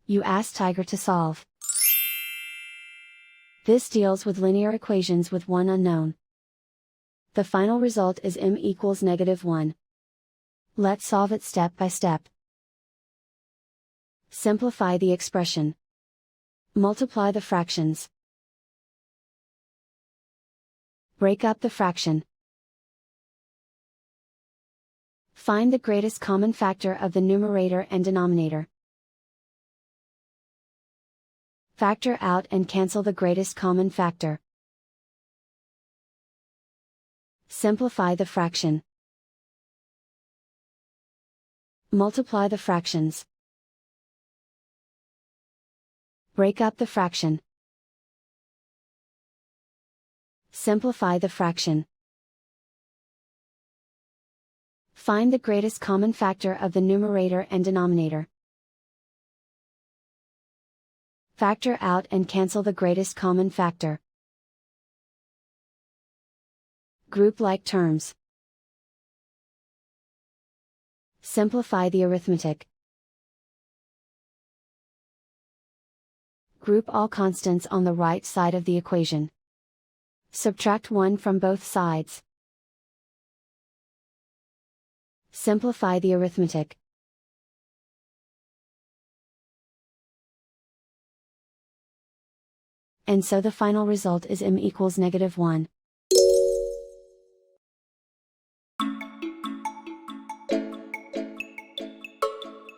You ask Tiger to solve. This deals with linear equations with one unknown. The final result is m equals -1. Let's solve it step by step. Simplify the expression. Multiply the fractions. Break up the fraction. Find the greatest common factor of the numerator and denominator. Factor out and cancel the greatest common factor. Simplify the fraction. Multiply the fractions. Break up the fraction. Simplify the fraction. Find the greatest common factor of the numerator and denominator. Factor out and cancel the greatest common factor. Group like terms. Simplify the arithmetic. Group all constants on the right side of the equation. Subtract 1 from both sides. Simplify the arithmetic. And so the final result is m equals -1.